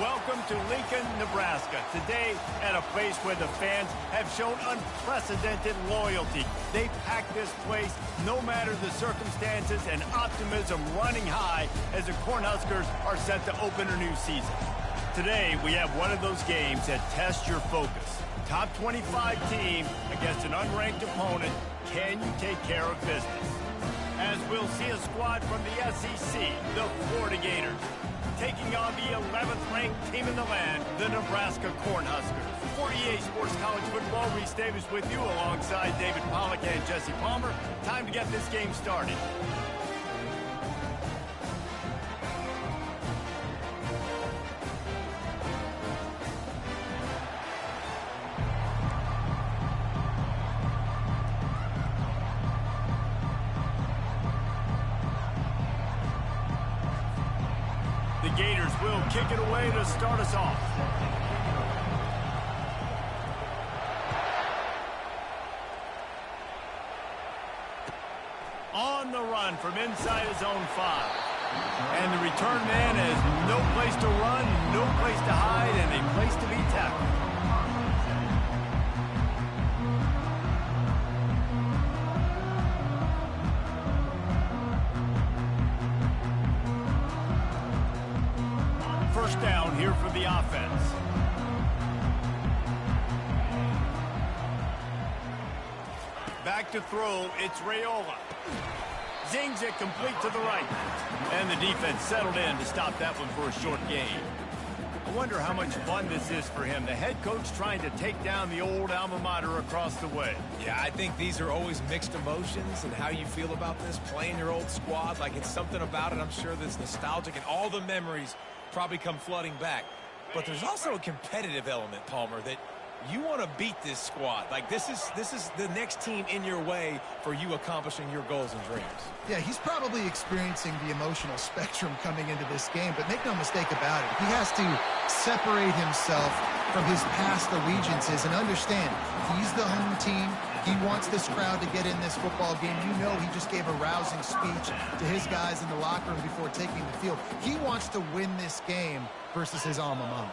Welcome to Lincoln, Nebraska. Today, at a place where the fans have shown unprecedented loyalty. They pack this place no matter the circumstances, and optimism running high as the Cornhuskers are set to open a new season. Today, we have one of those games that tests your focus. Top 25 team against an unranked opponent. Can you take care of business? As we'll see a squad from the SEC, the Florida Gators, taking on the 11th ranked team in the land, the Nebraska Cornhuskers. For EA Sports College Football, Reese Davis with you alongside David Pollack and Jesse Palmer. Time to get this game started. The Gators will kick it away to start us off. On the run from inside his own 5. And the return man has no place to run, no place to hide, and a place to be tackled. First down here for the offense. Back to throw, it's Raiola. Zings it complete to the right. And the defense settled in to stop that one for a short gain. I wonder how much fun this is for him. The head coach trying to take down the old alma mater across the way. Yeah, I think these are always mixed emotions, and how you feel about this, playing your old squad. Like, it's something about it, I'm sure, that's nostalgic, and all the memories probably come flooding back. But there's also a competitive element, Palmer, that you want to beat this squad. Like, this is the next team in your way for you accomplishing your goals and dreams. Yeah, he's probably experiencing the emotional spectrum coming into this game, but make no mistake about it. He has to separate himself from his past allegiances and understand he's the home team. He wants this crowd to get in this football game. You know, he just gave a rousing speech to his guys in the locker room before taking the field. He wants to win this game versus his alma mater.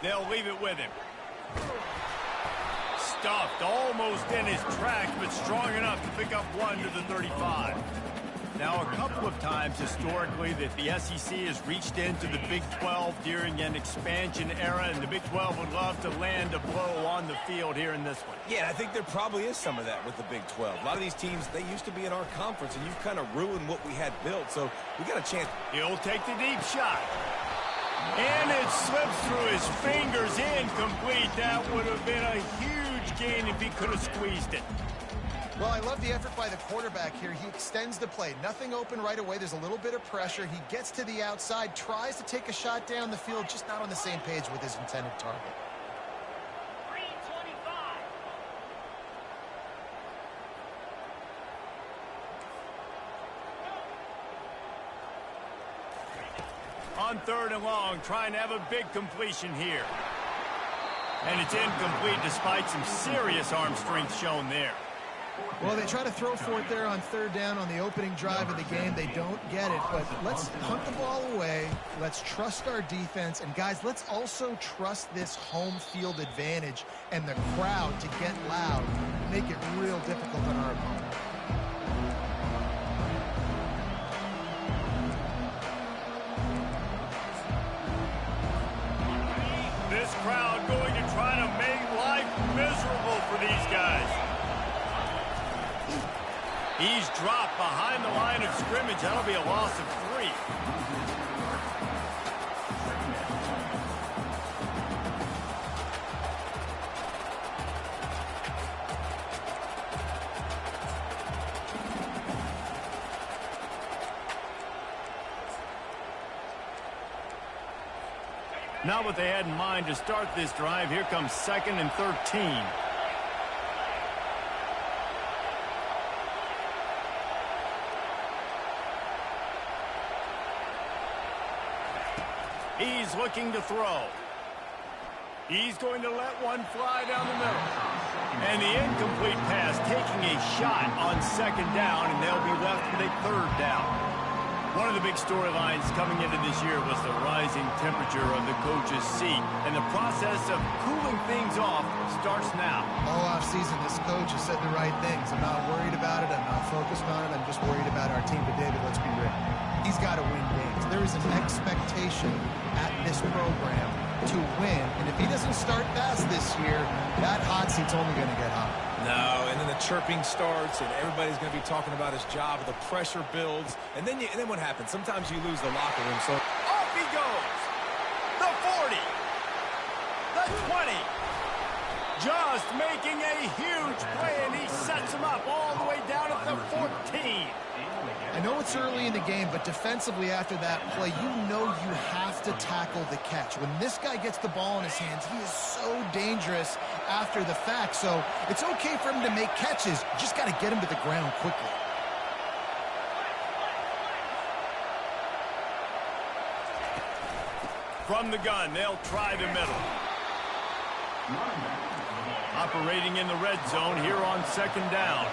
They'll leave it with him. Stuffed almost in his tracks, but strong enough to pick up one to the 35. Now, a couple of times historically that the SEC has reached into the Big 12 during an expansion era, and the Big 12 would love to land a blow on the field here in this one. Yeah, I think there probably is some of that with the Big 12. A lot of these teams, they used to be in our conference, and you've kind of ruined what we had built, so we got a chance. He'll take the deep shot. And it slips through his fingers, incomplete. That would have been a huge gain if he could have squeezed it. Well, I love the effort by the quarterback here. He extends the play. Nothing open right away. There's a little bit of pressure. He gets to the outside, tries to take a shot down the field, just not on the same page with his intended target. On third and long, trying to have a big completion here. And it's incomplete despite some serious arm strength shown there. Well, they try to throw for it there on third down on the opening drive of the game. They don't get it, but let's punt the ball away. Let's trust our defense. And, guys, let's also trust this home field advantage and the crowd to get loud, make it real difficult on our opponent. This crowd going to try to make life miserable for these guys. He's dropped behind the line of scrimmage. That'll be a loss of 3. Not what they had in mind to start this drive. Here comes 2nd and 13. He's looking to throw. He's going to let one fly down the middle. And the incomplete pass taking a shot on 2nd down, and they'll be left with a 3rd down. One of the big storylines coming into this year was the rising temperature of the coach's seat, and the process of cooling things off starts now. All offseason, this coach has said the right things. I'm not worried about it. I'm not focused on it. I'm just worried about our team. But, David, let's be real. He's got to win games. There is an expectation at this program to win, and if he doesn't start fast this year, that hot seat's only going to get hot. No, and then the chirping starts, and everybody's going to be talking about his job. The pressure builds, and then what happens? Sometimes you lose the locker room. So off he goes. The 40. The 20. Just making a huge play, and he sets him up all the way down at the 14. I know it's early in the game, but defensively after that play, you know you have to tackle the catch. When this guy gets the ball in his hands, he is so dangerous after the fact. So it's okay for him to make catches. You just got to get him to the ground quickly. From the gun, they'll try the middle. Operating in the red zone here on second down.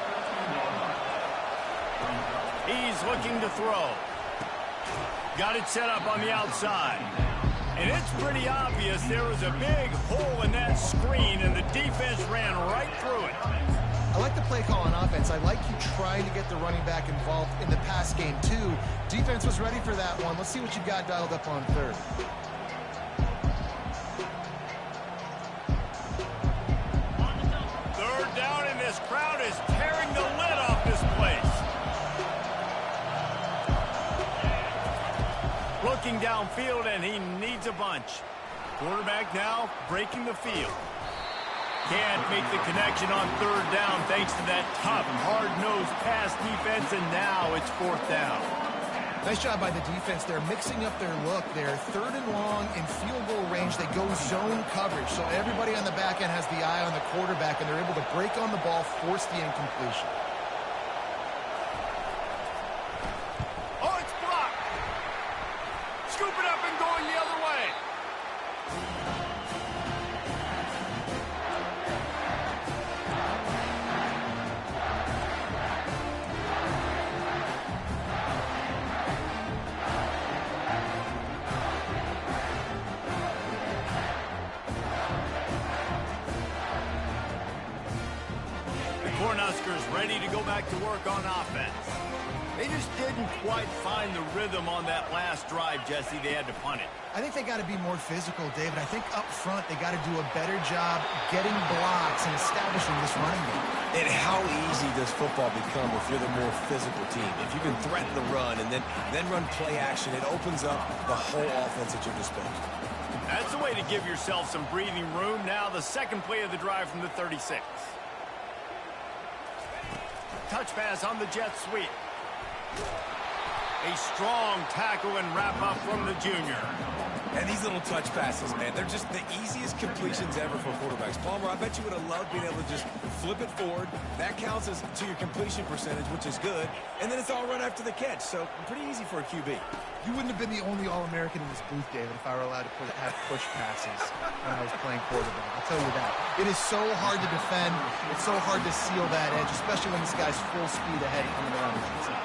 He's looking to throw. Got it set up on the outside. And it's pretty obvious there was a big hole in that screen, and the defense ran right through it. I like the play call on offense. I like you trying to get the running back involved in the pass game, too. Defense was ready for that one. Let's see what you got dialed up on third. Third down, and this crowd is tearing the lid off this place. Looking downfield, and he needs a bunch. Quarterback now breaking the field. Can't make the connection on third down thanks to that tough, hard-nosed pass defense, and now it's fourth down. Nice job by the defense. They're mixing up their look. They're third and long in field goal range. They go zone coverage, so everybody on the back end has the eye on the quarterback, and they're able to break on the ball, force the incompletion. Oh, it's blocked. Scoop it up and going the other way. Cornhuskers ready to go back to work on offense. They just didn't quite find the rhythm on that last drive, Jesse. They had to punt it. I think they got to be more physical, David. I think up front they got to do a better job getting blocks and establishing this running game. And how easy does football become if you're the more physical team? If you can threaten the run and then run play action, it opens up the whole offense at your disposal. That's the way to give yourself some breathing room. Now the second play of the drive from the 36. Touch pass on the jet sweep. A strong tackle and wrap up from the junior. And these little touch passes, man, they're just the easiest completions ever for quarterbacks. Palmer, I bet you would have loved being able to just flip it forward. That counts as to your completion percentage, which is good. And then it's all run after the catch, so pretty easy for a QB. You wouldn't have been the only All-American in this booth, David, if I were allowed to have push passes when I was playing quarterback. I'll tell you that. It is so hard to defend. It's so hard to seal that edge, especially when this guy's full speed ahead coming around the outside.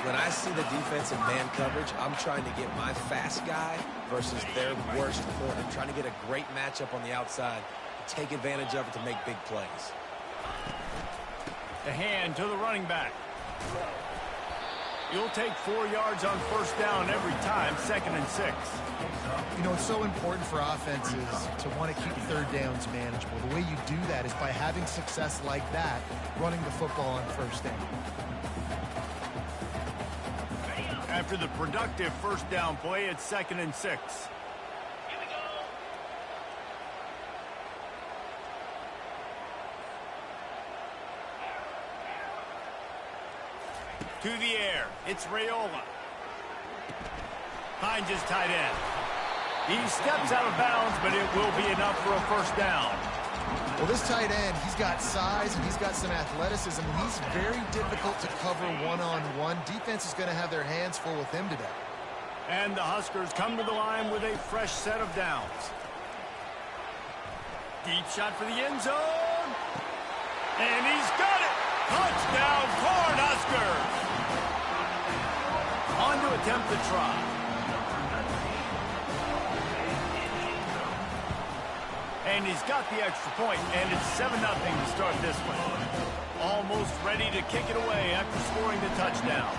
When I see the defense in man coverage, I'm trying to get my fast guy versus their worst corner. I'm trying to get a great matchup on the outside, take advantage of it to make big plays. The hand to the running back. You'll take 4 yards on first down every time, 2nd and 6. You know, it's so important for offenses to want to keep third downs manageable. The way you do that is by having success like that, running the football on first down. After the productive first down play, it's 2nd and 6. To the air, it's Raiola. Finds his tight end. He steps out of bounds, but it will be enough for a first down. Well, this tight end, he's got size and he's got some athleticism, and he's very difficult to cover one-on-one. Defense is going to have their hands full with him today. And the Huskers come to the line with a fresh set of downs. Deep shot for the end zone. And he's got it. Touchdown, Cornhuskers. attempt the try. And he's got the extra point, and it's 7-0 to start this one. Almost ready to kick it away after scoring the touchdown.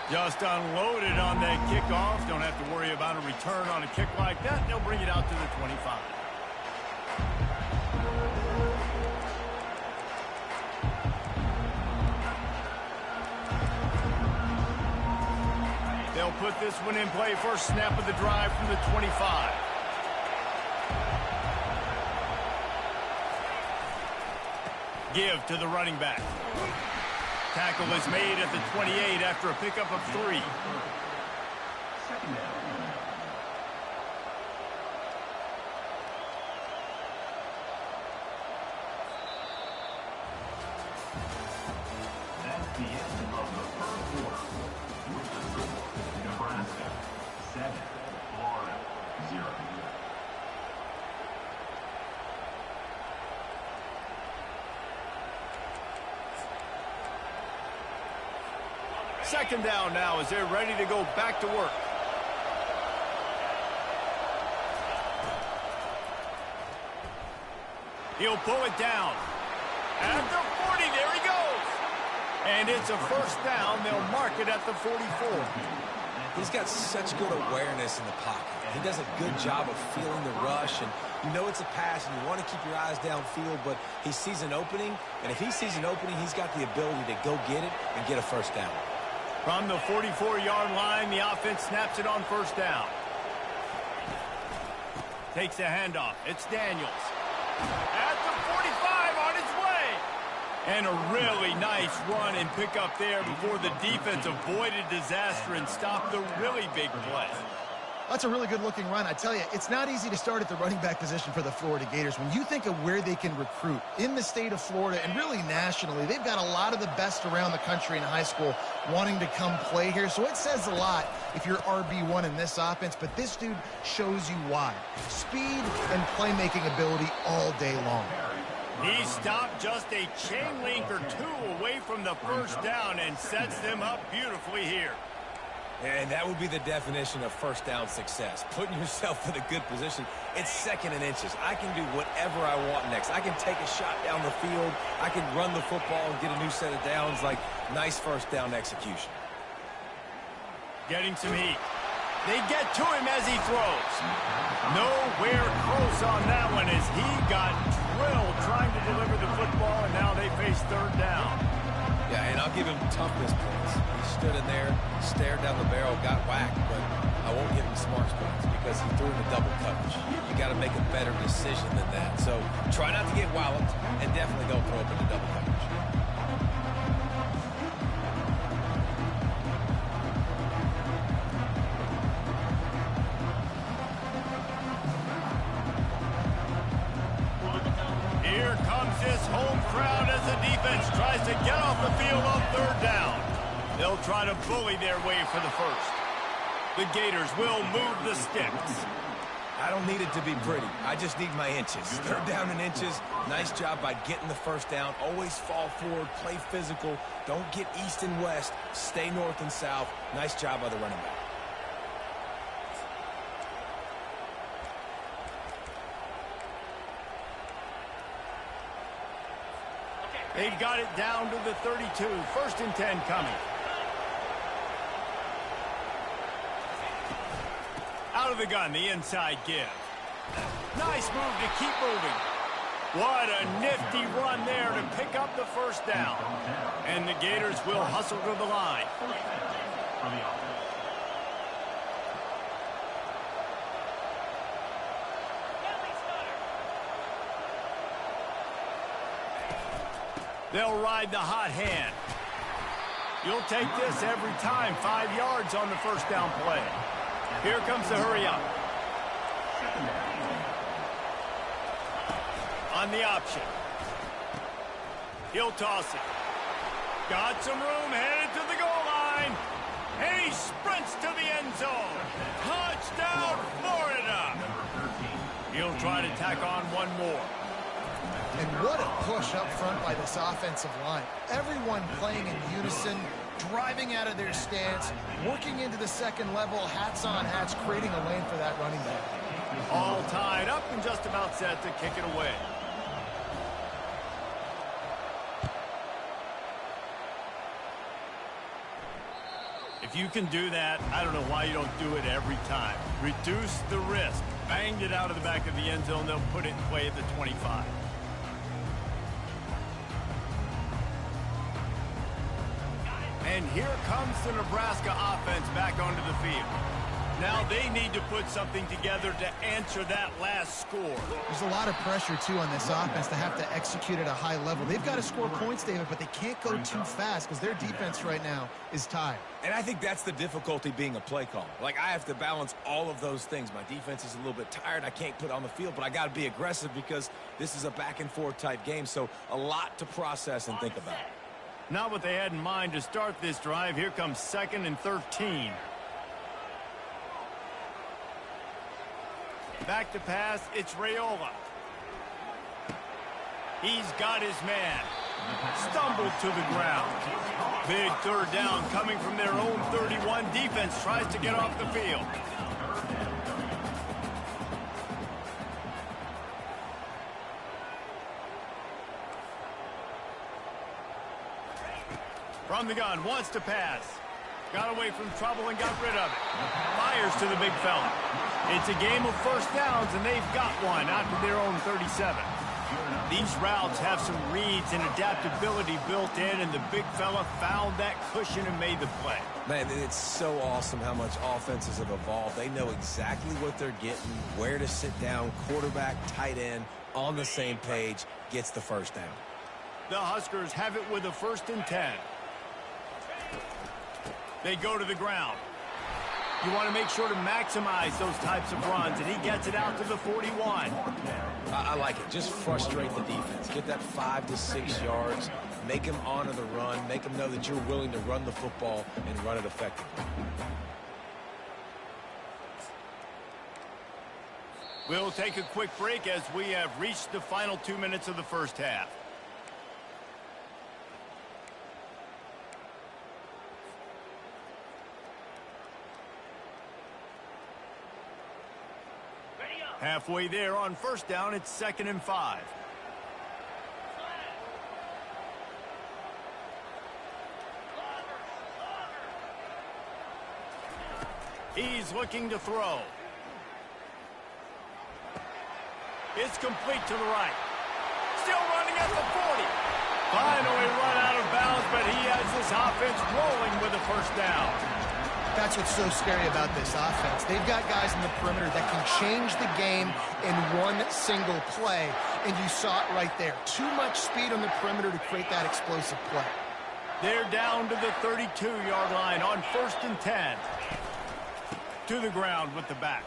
Just unloaded on that kickoff. Don't have to worry about a return on a kick like that. They'll bring it out to the 25. They'll put this one in play. First snap of the drive from the 25. Give to the running back. Tackle is made at the 28 after a pickup of 3. Second down. That's the end of the first quarter. With the score, Nebraska 7, Florida 0. Second down now as they're ready to go back to work. He'll pull it down. At the 40, there he goes. And it's a first down. They'll mark it at the 44. He's got such good awareness in the pocket. He does a good job of feeling the rush, and you know it's a pass, and you want to keep your eyes downfield, but he sees an opening, and if he sees an opening, he's got the ability to go get it and get a first down. From the 44-yard line, the offense snaps it on first down. Takes a handoff. It's Daniels. At the 45, on its way. And a really nice run and pick up there before the defense avoided disaster and stopped the really big play. That's a really good-looking run. I tell you, it's not easy to start at the running back position for the Florida Gators. When you think of where they can recruit in the state of Florida and really nationally, they've got a lot of the best around the country in high school wanting to come play here. So it says a lot if you're RB1 in this offense, but this dude shows you why. Speed and playmaking ability all day long. He stopped just a chain link or two away from the first down and sets them up beautifully here. And that would be the definition of first down success. Putting yourself in a good position. It's second and inches. I can do whatever I want next. I can take a shot down the field. I can run the football and get a new set of downs. Like, nice first down execution. Getting some heat. They get to him as he throws. Nowhere close on that one as he got drilled trying to deliver the football, and now they face third down. Yeah, and I'll give him toughness points. He stood in there, stared down the barrel, got whacked, but I won't give him smarts points because he threw in the double coverage. You got to make a better decision than that. So try not to get walloped, and definitely don't throw up in the double coverage. Here comes this home crowd as the defense tries to get off the field on third down. They'll try to bully their way for the first. The Gators will move the sticks. I don't need it to be pretty. I just need my inches. Third down in inches. Nice job by getting the first down. Always fall forward, play physical. Don't get east and west. Stay north and south. Nice job by the running back. They've got it down to the 32. First and 10 coming. Out of the gun, the inside give. Nice move to keep moving. What a nifty run there to pick up the first down. And the Gators will hustle to the line. They'll ride the hot hand. You'll take this every time. 5 yards on the first down play. Here comes the hurry up. On the option. He'll toss it. Got some room, headed to the goal line. And he sprints to the end zone. Touchdown, Florida. He'll try to tack on one more. And what a push up front by this offensive line. Everyone playing in unison, driving out of their stance, working into the second level, hats on hats, creating a lane for that running back. All tied up and just about set to kick it away. If you can do that, I don't know why you don't do it every time. Reduce the risk. Banged it out of the back of the end zone. They'll put it in play at the 25. And here comes the Nebraska offense back onto the field. Now they need to put something together to answer that last score. There's a lot of pressure, too, on this offense to have to execute at a high level. They've got to score points, David, but they can't go too fast because their defense right now is tired. And I think that's the difficulty being a play caller. Like, I have to balance all of those things. My defense is a little bit tired. I can't put on the field, but I got to be aggressive because this is a back-and-forth type game, so a lot to process and think about. Not what they had in mind to start this drive. Here comes 2nd and 13. Back to pass, it's Raiola. He's got his man. Stumbled to the ground. Big third down coming from their own 31. Defense tries to get off the field. From the gun, wants to pass. Got away from trouble and got rid of it. Fires to the big fella. It's a game of first downs, and they've got one after their own 37. These routes have some reads and adaptability built in, and the big fella found that cushion and made the play. Man, it's so awesome how much offenses have evolved. They know exactly what they're getting, where to sit down, quarterback, tight end, on the same page, gets the first down. The Huskers have it with a 1st and 10. They go to the ground. You want to make sure to maximize those types of runs, and he gets it out to the 41. I like it. Just frustrate the defense. Get that 5 to 6 yards. Make them honor the run. Make them know that you're willing to run the football and run it effectively. We'll take a quick break as we have reached the final 2 minutes of the first half. Halfway there on first down, it's 2nd and 5. He's looking to throw. It's complete to the right. Still running at the 40. Finally run out of bounds, but he has this offense rolling with a first down. That's what's so scary about this offense. They've got guys in the perimeter that can change the game in one single play, and you saw it right there. Too much speed on the perimeter to create that explosive play. They're down to the 32-yard line on 1st and 10. To the ground with the back.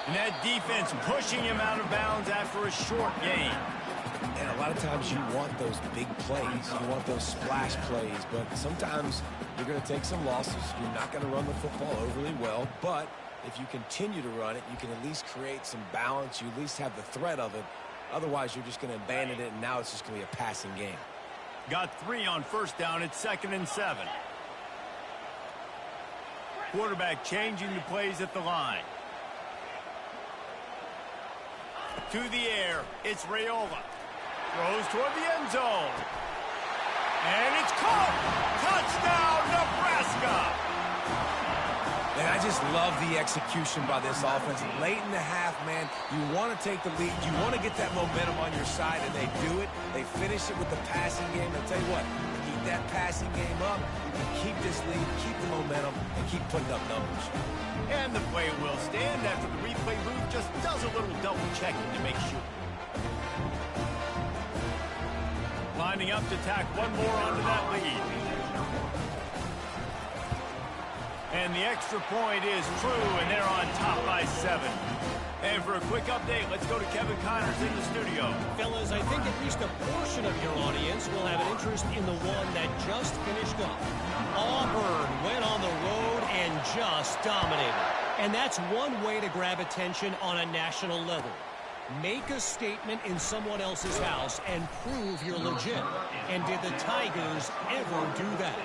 And that defense pushing him out of bounds after a short gain. And a lot of times you want those big plays. You want those splash plays. But sometimes you're going to take some losses. You're not going to run the football overly well. But if you continue to run it, you can at least create some balance. You at least have the threat of it. Otherwise, you're just going to abandon it, and now it's just going to be a passing game. Got 3 on first down. It's 2nd and 7. Quarterback changing the plays at the line. To the air, it's Raiola. Throws toward the end zone. And it's caught. Touchdown, Nebraska. And I just love the execution by this offense. Late in the half, man, you want to take the lead. You want to get that momentum on your side, and they do it. They finish it with the passing game. I'll tell you what, keep that passing game up. You can keep this lead, keep the momentum, and keep putting up numbers. And the play will stand after the replay booth just does a little double checking to make sure. Lining up to tack one more onto that lead. And the extra point is true, and they're on top by 7. And for a quick update, let's go to Kevin Connors in the studio. Fellas, I think at least a portion of your audience will have an interest in the one that just finished up. Auburn went on the road and just dominated. And that's one way to grab attention on a national level. Make a statement in someone else's house and prove you're legit. And did the Tigers ever do that?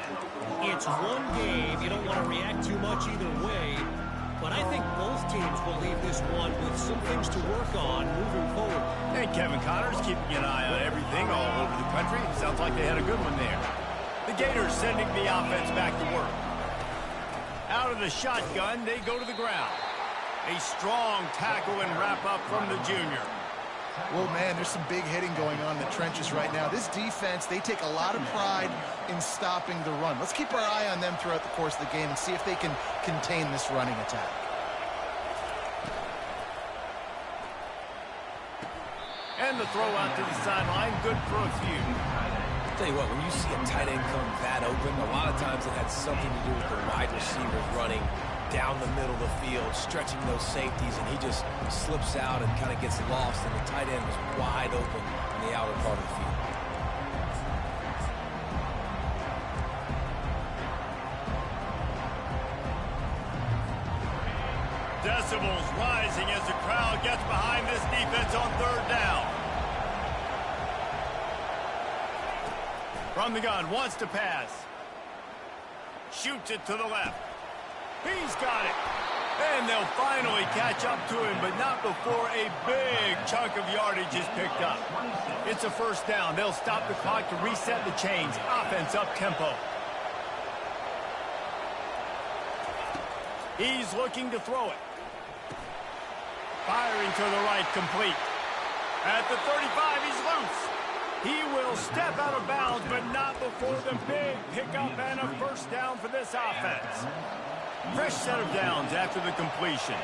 It's one game. You don't want to react too much either way. But I think both teams will leave this one with some things to work on moving forward. And Kevin Connor's keeping an eye on everything all over the country. Sounds like they had a good one there. The Gators sending the offense back to work. Out of the shotgun, they go to the ground. A strong tackle and wrap-up from the junior. Well, man, there's some big hitting going on in the trenches right now. This defense, they take a lot of pride in stopping the run. Let's keep our eye on them throughout the course of the game and see if they can contain this running attack. And the throw out to the sideline, good for a few. Tell you what, when you see a tight end come that open, a lot of times it had something to do with the wide receivers running down the middle of the field, stretching those safeties, and he just slips out and kind of gets lost, and the tight end was wide open in the outer part of the field. Decibels rising as the crowd gets behind this defense on third down. From the gun, wants to pass. Shoots it to the left. He's got it. And they'll finally catch up to him, but not before a big chunk of yardage is picked up. It's a first down. They'll stop the clock to reset the chains. Offense up tempo. He's looking to throw it. Firing to the right, complete. At the 35, he's loose. He will step out of bounds, but not before the big pickup and a first down for this offense. Fresh set of downs after the completion.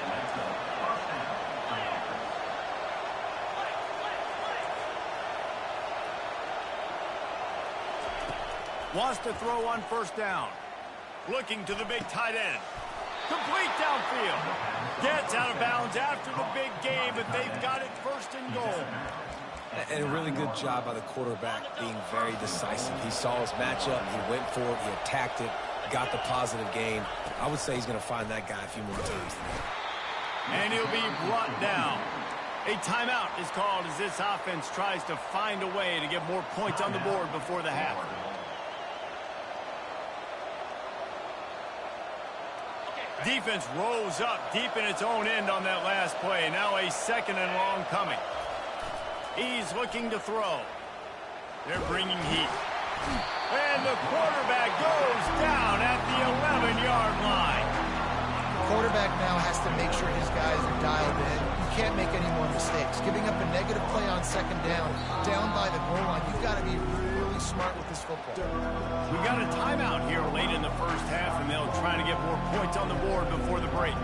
Wants to throw on first down. Looking to the big tight end. Complete downfield. Gets out of bounds after the big game, but they've got it first and goal. And a really good job by the quarterback being very decisive. He saw his matchup, he went for it, he attacked it, got the positive gain. I would say he's going to find that guy a few more times today. And he'll be brought down. A timeout is called as this offense tries to find a way to get more points on the board before the half. Defense rose up deep in its own end on that last play. Now a second and long coming. He's looking to throw. They're bringing heat. And the quarterback goes down at the 11-yard line. The quarterback now has to make sure his guys are dialed in. You can't make any more mistakes. Giving up a negative play on second down by the goal line, you've got to be really smart with this football. We got a timeout here late in the first half, and they'll try to get more points on the board before the break.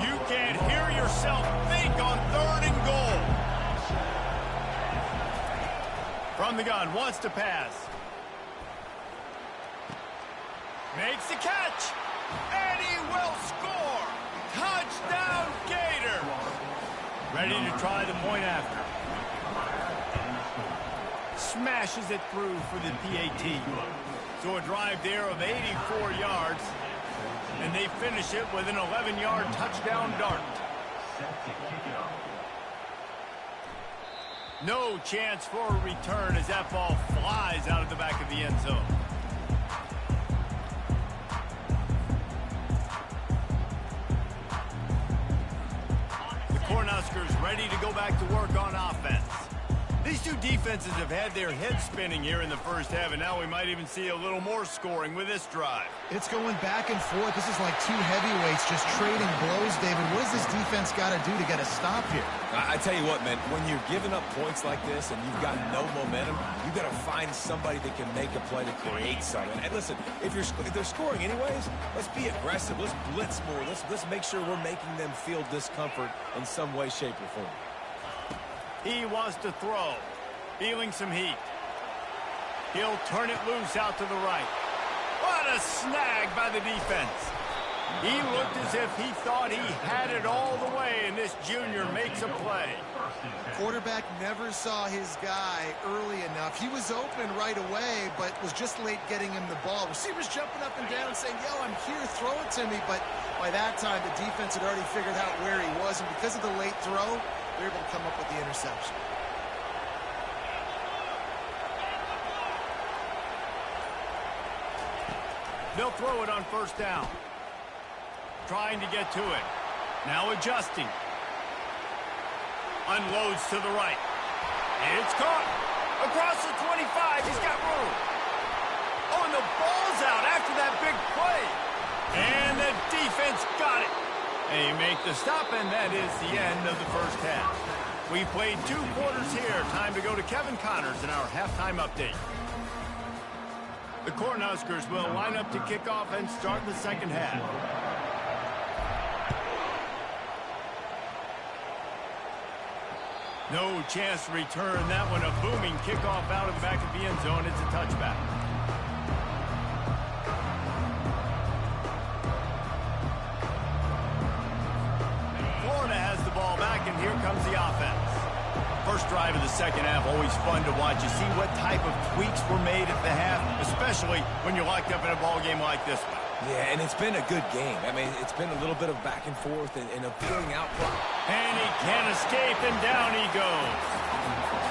You can't hear yourself think on third and goal. From the gun, wants to pass. Makes the catch. And he will score. Touchdown, Gator. Ready to try the point after. Smashes it through for the PAT. So a drive there of 84 yards. And they finish it with an 11-yard touchdown dart. No chance for a return as that ball flies out of the back of the end zone. The Cornhuskers ready to go back to work on offense. These two defenses have had their heads spinning here in the first half, and now we might even see a little more scoring with this drive. It's going back and forth. This is like two heavyweights just trading blows, David. What does this defense got to do to get a stop here? I tell you what, man, when you're giving up points like this and you've got no momentum, you've got to find somebody that can make a play to create something. And listen, if they're scoring anyways, let's be aggressive. Let's blitz more. Let's make sure we're making them feel discomfort in some way, shape, or form. He wants to throw. Feeling some heat. He'll turn it loose out to the right. What a snag by the defense. He looked as if he thought he had it all the way, and this junior makes a play. Quarterback never saw his guy early enough. He was open right away, but was just late getting him the ball. Receivers jumping up and down saying, yo, I'm here, throw it to me. But by that time, the defense had already figured out where he was, and because of the late throw, they were able to come up with the interception. They'll throw it on first down. Trying to get to it. Now adjusting. Unloads to the right. It's caught. Across the 25. He's got room. Oh, and the ball's out after that big play. And the defense got it. They make the stop, and that is the end of the first half. We played 2 quarters here. Time to go to Kevin Connors in our halftime update. The Cornhuskers will line up to kick off and start the second half. No chance to return that one. A booming kickoff out of the back of the end zone. It's a touchback. Florida has the ball back, and here comes the offense. First drive of the second half, always fun to watch. You see what type of tweaks were made at the half, especially when you're locked up in a ball game like this one. Yeah, and it's been a good game. I mean, it's been a little bit of back and forth and a feeling out. And he can't escape, and down he goes.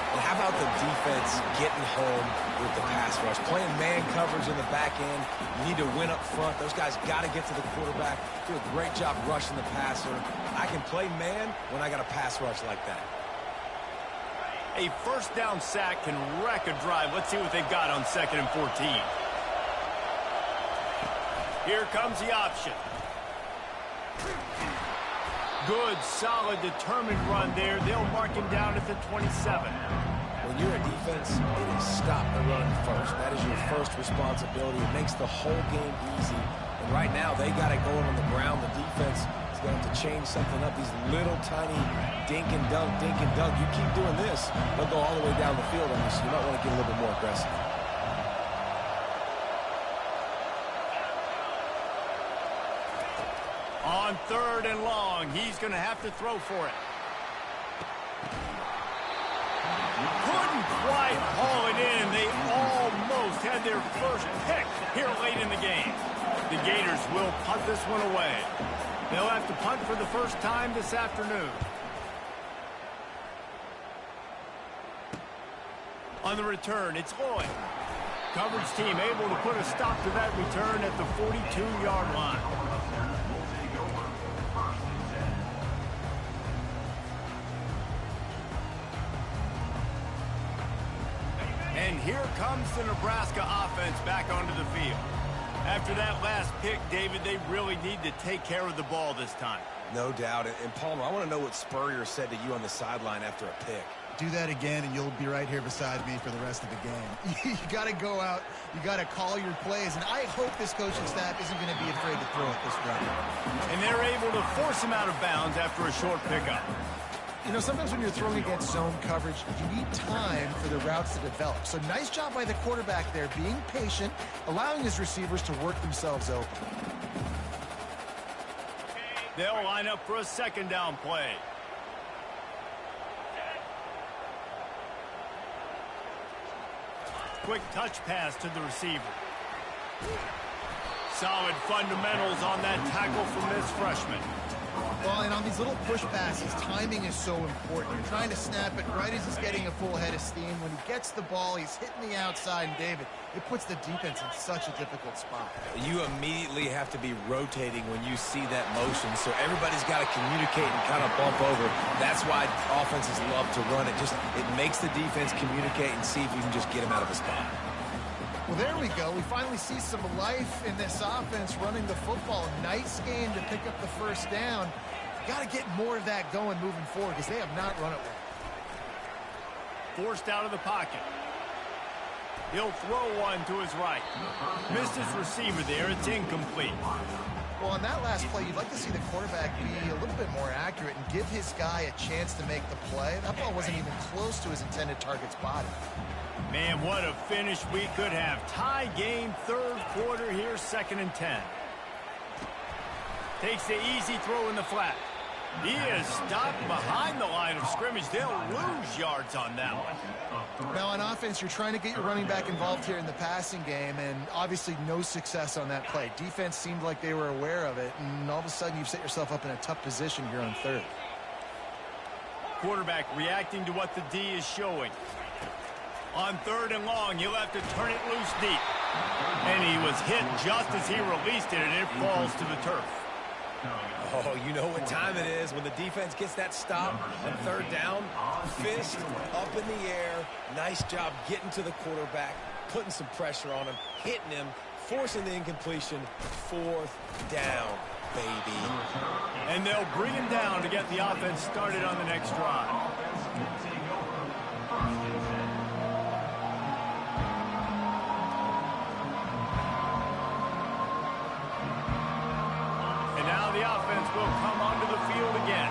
And how about the defense getting home with the pass rush? Playing man coverage in the back end. You need to win up front. Those guys got to get to the quarterback. Do a great job rushing the passer. I can play man when I got a pass rush like that. A first down sack can wreck a drive. Let's see what they've got on 2nd and 14. Here comes the option. Good, solid, determined run there. They'll mark him down at the 27. When you're a defense, it is stop the run first. That is your first responsibility. It makes the whole game easy. And right now, they got it going on the ground. The defense is going to have to change something up. These little tiny dink and dunk, dink and dunk. You keep doing this, they'll go all the way down the field on you, so you might want to get a little bit more aggressive. On 3rd and long, he's going to have to throw for it. Couldn't quite haul it in. They almost had their first pick here late in the game. The Gators will punt this one away. They'll have to punt for the first time this afternoon. On the return, it's Lloyd. Coverage team able to put a stop to that return at the 42-yard line. And here comes the Nebraska offense back onto the field. After that last pick, David, they really need to take care of the ball this time. No doubt. And Palmer, I want to know what Spurrier said to you on the sideline after a pick. Do that again, and you'll be right here beside me for the rest of the game. You got to go out. You got to call your plays. And I hope this coaching staff isn't going to be afraid to throw it this round. And they're able to force him out of bounds after a short pickup. You know, sometimes when you're throwing against zone coverage, you need time for the routes to develop. So nice job by the quarterback there, being patient, allowing his receivers to work themselves open. They'll line up for a 2nd down play. Quick touch pass to the receiver. Solid fundamentals on that tackle from this freshman. Well, and on these little push passes, timing is so important. You're trying to snap it right as he's getting a full head of steam. When he gets the ball, he's hitting the outside, and David, it puts the defense in such a difficult spot. You immediately have to be rotating when you see that motion, so everybody's got to communicate and kind of bump over. That's why offenses love to run it. It makes the defense communicate and see if you can just get him out of a spot. Well, there we go. We finally see some life in this offense running the football. Nice game to pick up the first down. Got to get more of that going moving forward because they have not run it well. Forced out of the pocket. He'll throw one to his right. Missed his receiver there. It's incomplete. Well, on that last play, you'd like to see the quarterback be a little bit more accurate and give his guy a chance to make the play. That ball wasn't even close to his intended target's body. Man, what a finish we could have. Tie game, 3rd quarter here, 2nd and 10. Takes the easy throw in the flat. He is stopped behind the line of scrimmage. They'll lose yards on that one. Now on offense, you're trying to get your running back involved here in the passing game, and obviously no success on that play. Defense seemed like they were aware of it, and all of a sudden you've set yourself up in a tough position here on third. Quarterback reacting to what the D is showing. On third and long, he'll have to turn it loose deep. And he was hit just as he released it, and it falls to the turf. Oh, you know what time it is when the defense gets that stop on third down. Fist up in the air. Nice job getting to the quarterback, putting some pressure on him, hitting him, forcing the incompletion. Fourth down, baby. And they'll bring him down to get the offense started on the next drive. And now the offense will come onto the field again.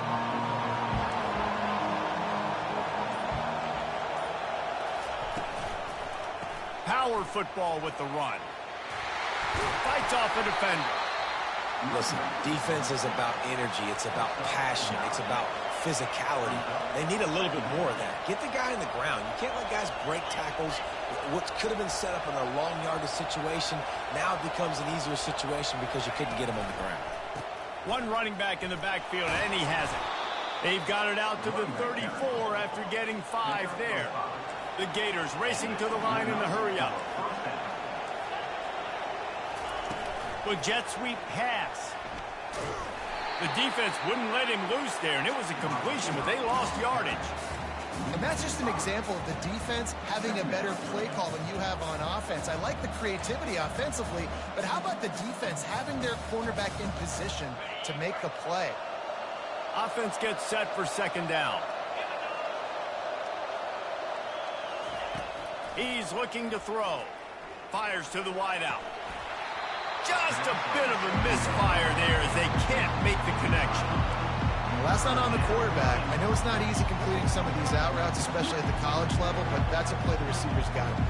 Power football with the run. Fights off a defender. Listen, defense is about energy. It's about passion. It's about physicality. They need a little bit more of that. Get the guy in the ground. You can't let guys break tackles. What could have been set up in a long yardage situation, now it becomes an easier situation because you couldn't get him on the ground. One running back in the backfield, and he has it. They've got it out to the 34 after getting 5 there. The Gators racing to the line in the hurry-up. With jet sweep pass. The defense wouldn't let him loose there, and it was a completion, but they lost yardage. And that's just an example of the defense having a better play call than you have on offense. I like the creativity offensively, but how about the defense having their cornerback in position to make the play? Offense gets set for second down. He's looking to throw. Fires to the wideout. Just a bit of a misfire there as they can't make the connection. Well, that's not on the quarterback. I know it's not easy completing some of these out routes, especially at the college level, but that's a play the receiver's got to make.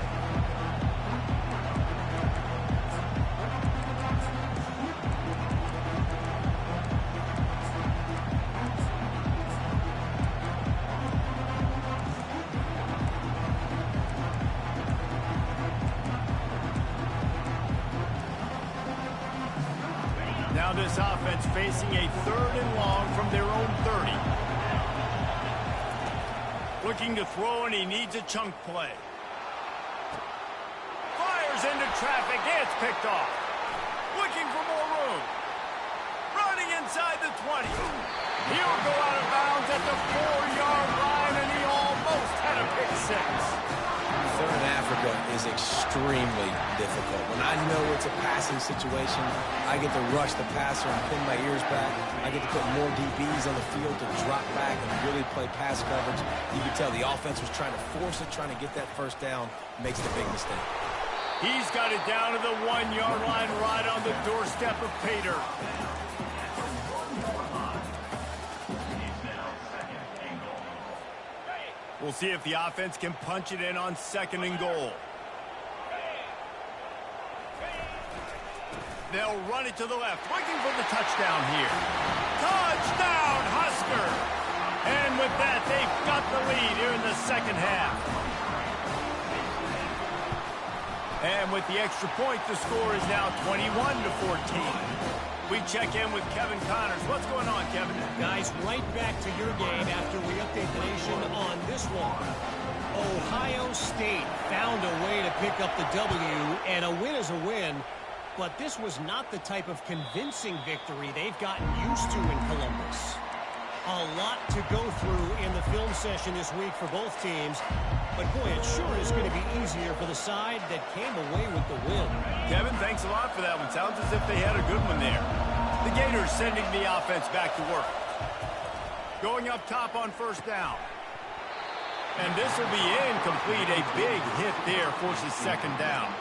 Now this offense facing a third and long from their own 30. Looking to throw, and he needs a chunk play. Fires into traffic. It's picked off. Looking for more room. Running inside the 20. He'll go out of bounds at the 4-yard line, and he almost had a pick six. Third in Africa is extremely difficult. When I know it's a passing situation, I get to rush the passer and pin my ears back. I get to put more DBs on the field to drop back and really play pass coverage. You can tell the offense was trying to force it, trying to get that first down, makes the big mistake. He's got it down to the 1-yard line right on the doorstep of Pater. We'll see if the offense can punch it in on second and goal. They'll run it to the left, looking for the touchdown here. Touchdown, Husker! And with that, they've got the lead here in the second half. And with the extra point, the score is now 21-14. We check in with Kevin Connors. What's going on, Kevin? Guys, right back to your game after we update the nation on this one. Ohio State found a way to pick up the W, and a win is a win, but this was not the type of convincing victory they've gotten used to in Columbus. A lot to go through in the film session this week for both teams, but boy, it sure is going to be easier for the side that came away with the win. Kevin, thanks a lot for that one. Sounds as if they had a good one there. The Gators sending the offense back to work. Going up top on first down. And this will be incomplete. A big hit there forces second down.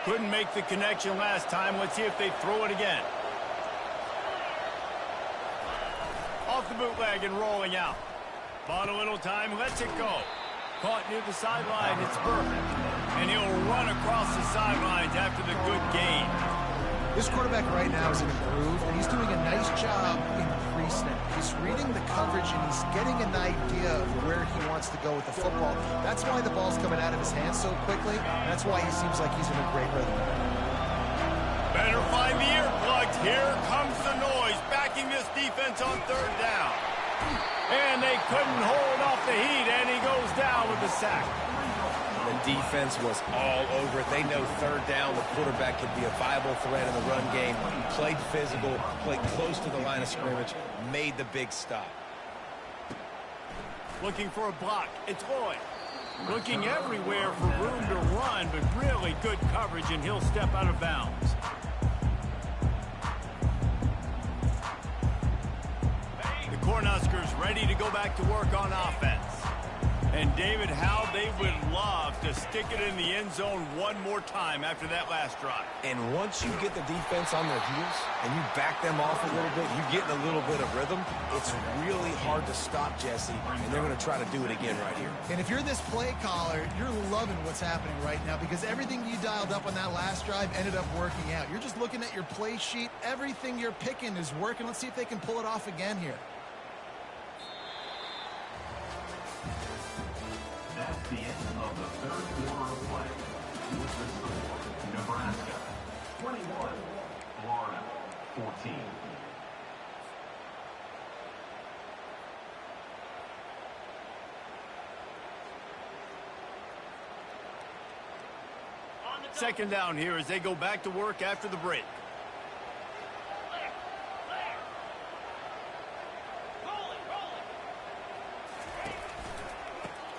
Couldn't make the connection last time. Let's see if they throw it again. Off the bootleg and rolling out. Bought a little time, lets it go. Caught near the sideline, it's perfect. And he'll run across the sidelines after the good gain. This quarterback right now is in a groove, and he's doing a nice job in pre-snap. He's reading the coverage, and he's getting an idea of where he wants to go with the football. That's why the ball's coming out of his hands so quickly. That's why he seems like he's in a great rhythm. Better find the earplugs. Here comes the noise, backing this defense on third down. And they couldn't hold off the heat, and he goes down with the sack. The defense was all over it. They know third down, the quarterback could be a viable threat in the run game. Played physical, played close to the line of scrimmage, made the big stop. Looking for a block. It's Lloyd. Looking everywhere for room to run, but really good coverage, and he'll step out of bounds. The Cornhuskers ready to go back to work on offense. And, David, how they would love to stick it in the end zone one more time after that last drive. And once you get the defense on their heels and you back them off a little bit, you get in a little bit of rhythm, it's really hard to stop, Jesse, and they're going to try to do it again right here. And if you're this play caller, you're loving what's happening right now because everything you dialed up on that last drive ended up working out. You're just looking at your play sheet. Everything you're picking is working. Let's see if they can pull it off again here. That's the end of the third quarter of play. With the score, Nebraska 21, Florida 14. Second down here as they go back to work after the break.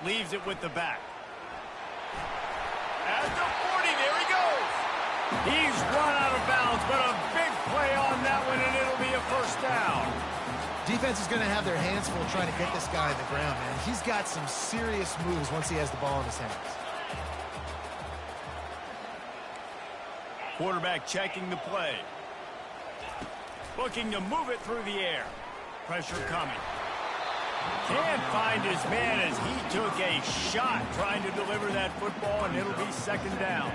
Leaves it with the back. At the 40, there he goes. He's run out of bounds, but a big play on that one, and it'll be a first down. Defense is going to have their hands full trying to get this guy on the ground, man. He's got some serious moves once he has the ball in his hands. Quarterback checking the play. Looking to move it through the air. Pressure coming. Can't find his man as he took a shot trying to deliver that football, and it'll be second down.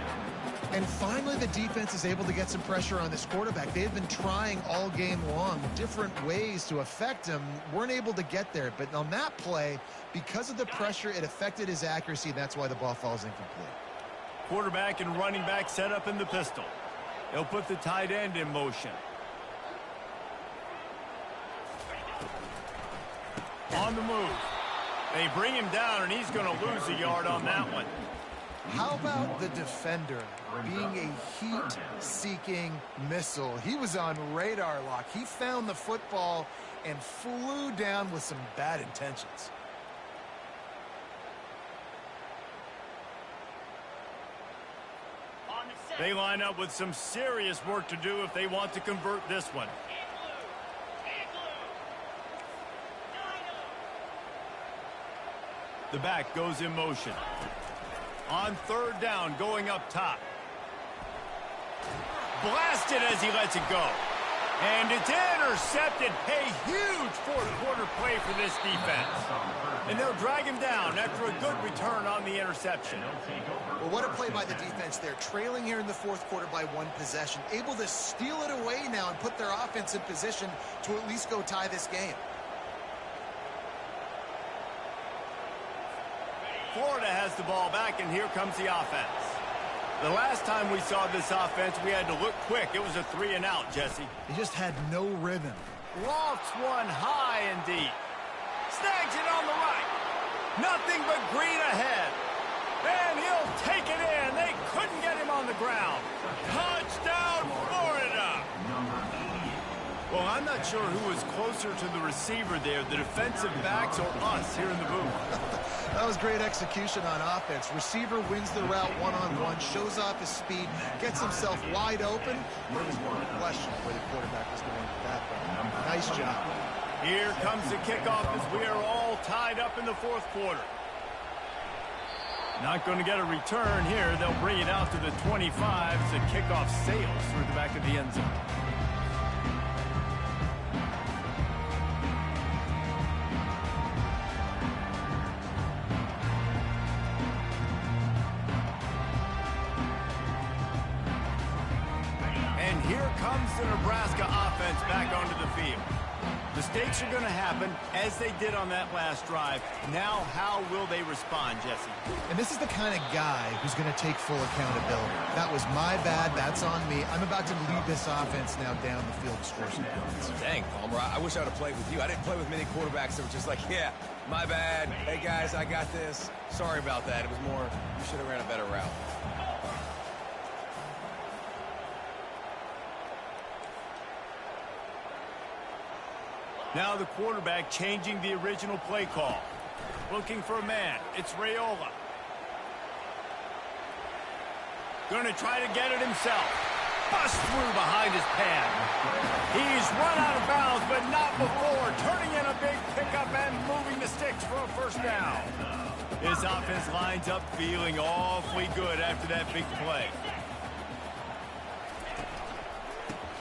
And finally, the defense is able to get some pressure on this quarterback. They've been trying all game long different ways to affect him. Weren't able to get there. But on that play, because of the pressure, it affected his accuracy, and that's why the ball falls incomplete. Quarterback and running back set up in the pistol. They'll put the tight end in motion. On the move. They bring him down, and he's going to lose a yard on that one. How about the defender being a heat-seeking missile? He was on radar lock. He found the football and flew down with some bad intentions. They line up with some serious work to do if they want to convert this one. The back goes in motion. On third down, going up top. Blasted as he lets it go. And it's intercepted. A huge fourth quarter play for this defense. And they'll drag him down after a good return on the interception. Well, what a play by the defense there. Trailing here in the fourth quarter by one possession. Able to steal it away now and put their offense in position to at least go tie this game. Florida has the ball back, and here comes the offense. The last time we saw this offense, we had to look quick. It was a 3-and-out, Jesse. He just had no rhythm. Lofts one high and deep. Snags it on the right. Nothing but green ahead. And he'll take it in. They couldn't get him on the ground. Touchdown, Florida. Well, I'm not sure who was closer to the receiver there, the defensive backs or us here in the booth. That was great execution on offense. Receiver wins the route one-on-one, shows off his speed, gets himself wide open. There was no question where the quarterback was going with that, but nice job. Here comes the kickoff as we are all tied up in the fourth quarter. Not going to get a return here. They'll bring it out to the 25 as the kickoff sails through the back of the end zone. comes the Nebraska offense back onto the field. Mistakes are going to happen, as they did on that last drive. Now, how will they respond, Jesse? And this is the kind of guy who's going to take full accountability. That was my bad. That's on me. I'm about to lead this offense now down the field to score some points. Dang, Palmer, I wish I would have played with you. I didn't play with many quarterbacks that were just like, yeah, my bad. Hey, guys, I got this. Sorry about that. It was more, you should have ran a better route. Now the quarterback changing the original play call. Looking for a man. It's Raiola. Going to try to get it himself. Bust through behind his pad. He's run out of bounds, but not before. Turning in a big pickup and moving the sticks for a first down. His offense lines up feeling awfully good after that big play.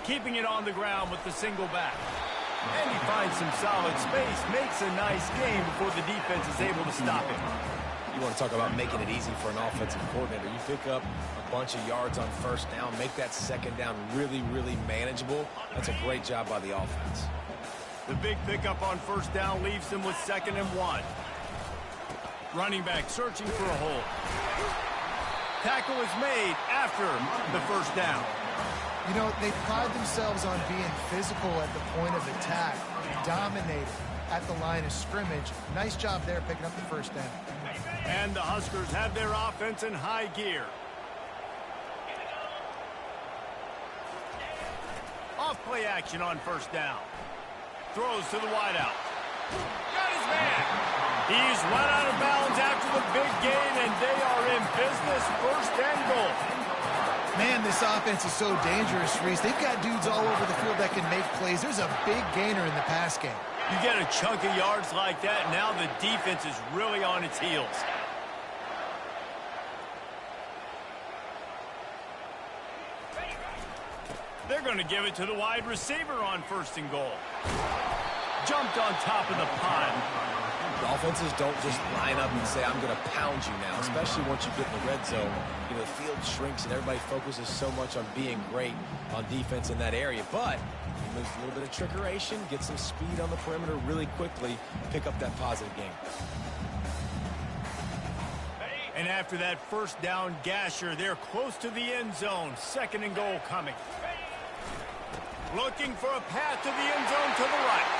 Keeping it on the ground with the single back. And he finds some solid space, makes a nice game before the defense is able to stop him. You want to talk about making it easy for an offensive coordinator. You pick up a bunch of yards on first down, make that second down really, really manageable. That's a great job by the offense. The big pickup on first down leaves them with 2nd and 1. Running back searching for a hole. Tackle is made after the first down. You know, they pride themselves on being physical at the point of attack, dominating at the line of scrimmage. Nice job there picking up the first down. And the Huskers have their offense in high gear. Off play action on first down. Throws to the wideout. Got his man. He's run out of bounds after the big gain, and they are in business. 1st and goal. Man, this offense is so dangerous, Reese. They've got dudes all over the field that can make plays. There's a big gainer in the pass game. You get a chunk of yards like that, now the defense is really on its heels. They're going to give it to the wide receiver on 1st and goal. Jumped on top of the pile. The offenses don't just line up and say, I'm going to pound you now, especially once you get in the red zone. You know, the field shrinks and everybody focuses so much on being great on defense in that area. But you lose a little bit of trickeration, get some speed on the perimeter really quickly, pick up that positive game. And after that first down gasher, they're close to the end zone. 2nd and goal coming. Looking for a path to the end zone to the right.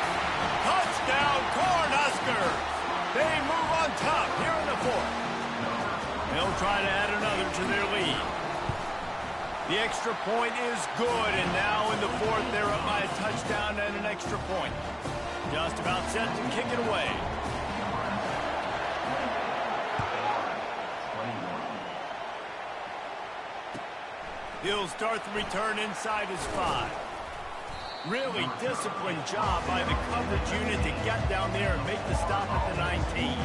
Touchdown, Cornhuskers! They move on top here in the 4th. They'll try to add another to their lead. The extra point is good, and now in the 4th, they're up by a touchdown and an extra point. Just about set to kick it away. He'll start the return inside his 5. Really disciplined job by the coverage unit to get down there and make the stop at the 19.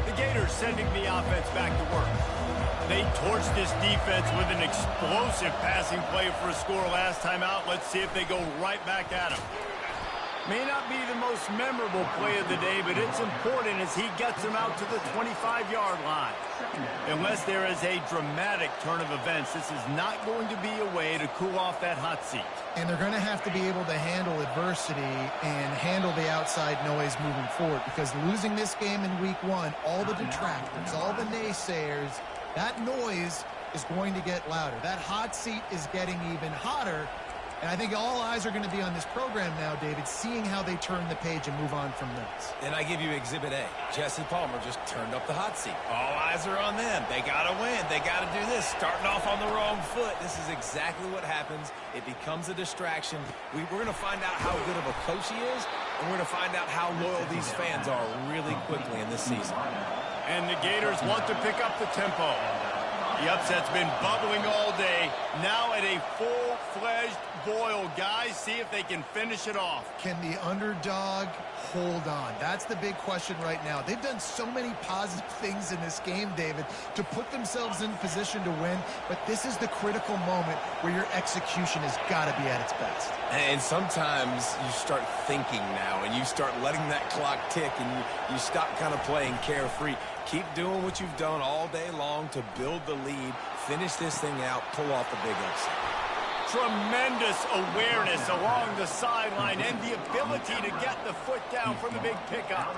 The Gators sending the offense back to work. They torched this defense with an explosive passing play for a score last time out. Let's see if they go right back at him. May not be the most memorable play of the day, but it's important as he gets them out to the 25-yard line. Unless there is a dramatic turn of events, this is not going to be a way to cool off that hot seat. And they're going to have to be able to handle adversity and handle the outside noise moving forward, because losing this game in week 1, all the detractors, all the naysayers, that noise is going to get louder. That hot seat is getting even hotter. And I think all eyes are going to be on this program now, David, seeing how they turn the page and move on from this. And I give you Exhibit A. Jesse Palmer just turned up the hot seat. All eyes are on them. They got to win. They got to do this. Starting off on the wrong foot. This is exactly what happens. It becomes a distraction. We're going to find out how good of a coach he is, and we're going to find out how loyal these fans are really quickly in this season. And the Gators want to pick up the tempo. The upset's been bubbling all day. Now at a full-fledged boil. Guys, see if they can finish it off. Can the underdog hold on? That's the big question right now. They've done so many positive things in this game, David, to put themselves in position to win, but this is the critical moment where your execution has got to be at its best. And sometimes you start thinking now, and you start letting that clock tick, and you stop kind of playing carefree. Keep doing what you've done all day long to build the lead, finish this thing out, pull off the big upset. Tremendous awareness along the sideline and the ability to get the foot down for the big pickup.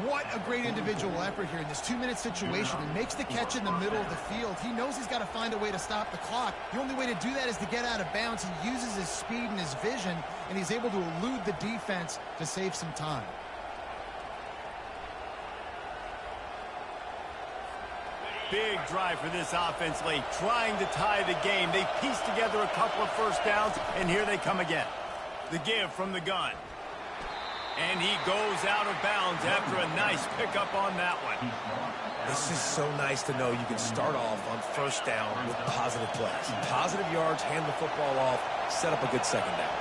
What a great individual effort here in this 2-minute situation. He makes the catch in the middle of the field. He knows he's got to find a way to stop the clock. The only way to do that is to get out of bounds. He uses his speed and his vision, and he's able to elude the defense to save some time. Big drive for this offense late, trying to tie the game. They pieced together a couple of first downs, and here they come again. The give from the gun. And he goes out of bounds after a nice pickup on that one. This is so nice to know you can start off on first down with positive plays. Positive yards, hand the football off, set up a good second down.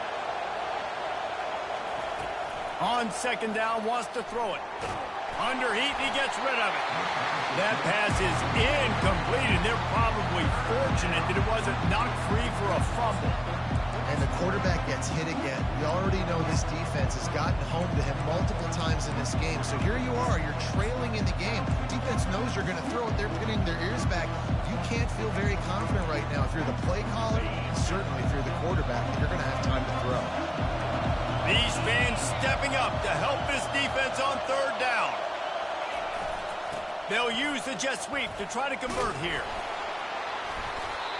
On second down, wants to throw it. Under heat, and he gets rid of it. That pass is incomplete, and they're probably fortunate that it wasn't knocked free for a fumble. And the quarterback gets hit again. We already know this defense has gotten home to him multiple times in this game. So here you are, you're trailing in the game. Defense knows you're going to throw it. They're pinning their ears back. You can't feel very confident right now. If you're the play caller, certainly if you're the quarterback, you're going to have time to throw. These fans stepping up to help this defense on third down. They'll use the jet sweep to try to convert here.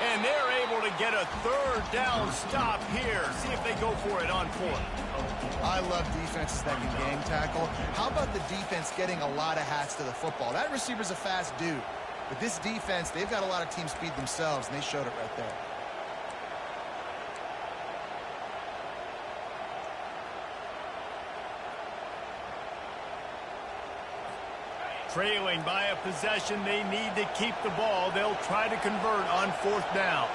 And they're able to get a third down stop here. See if they go for it on fourth. I love defenses that can game tackle. How about the defense getting a lot of hats to the football? That receiver's a fast dude. But this defense, they've got a lot of team speed themselves, and they showed it right there. Trailing by a possession, they need to keep the ball. They'll try to convert on fourth down.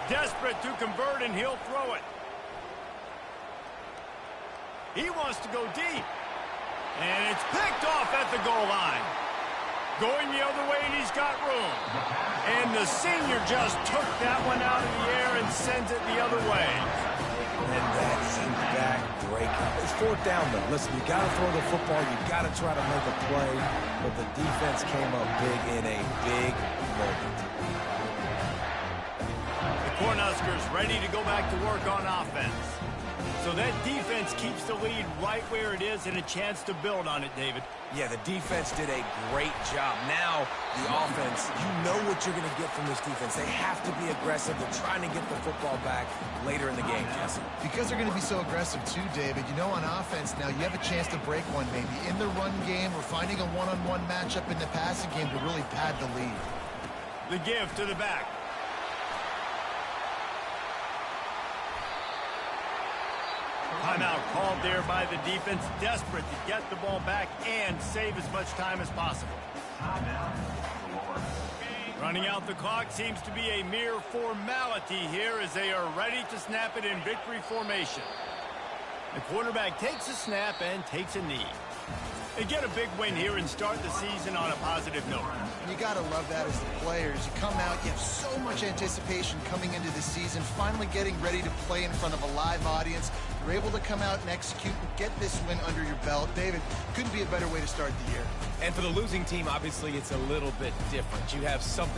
Desperate to convert, and he'll throw it. He wants to go deep. And it's picked off at the goal line. Going the other way, and he's got room. And the senior just took that one out of the air and sends it the other way. And that's a back-breaker. It's fourth down, though. Listen, you got to throw the football. You got to try to make a play. But the defense came up big in a big moment. The Cornhuskers ready to go back to work on offense. So that defense keeps the lead right where it is and a chance to build on it, David. Yeah, the defense did a great job. Now, the offense, you know what you're going to get from this defense. They have to be aggressive. They're trying to get the football back later in the game, Jesse. Because they're going to be so aggressive too, David. You know, on offense now, you have a chance to break one maybe in the run game or finding a one-on-one matchup in the passing game to really pad the lead. The give to the back. Timeout called there by the defense, desperate to get the ball back and save as much time as possible. Running out the clock seems to be a mere formality here as they are ready to snap it in victory formation. The quarterback takes a snap and takes a knee. They get a big win here and start the season on a positive note. And you got to love that as the players. You come out, you have so much anticipation coming into the season, finally getting ready to play in front of a live audience. You're able to come out and execute and get this win under your belt. David, couldn't be a better way to start the year. And for the losing team, obviously, it's a little bit different. You have something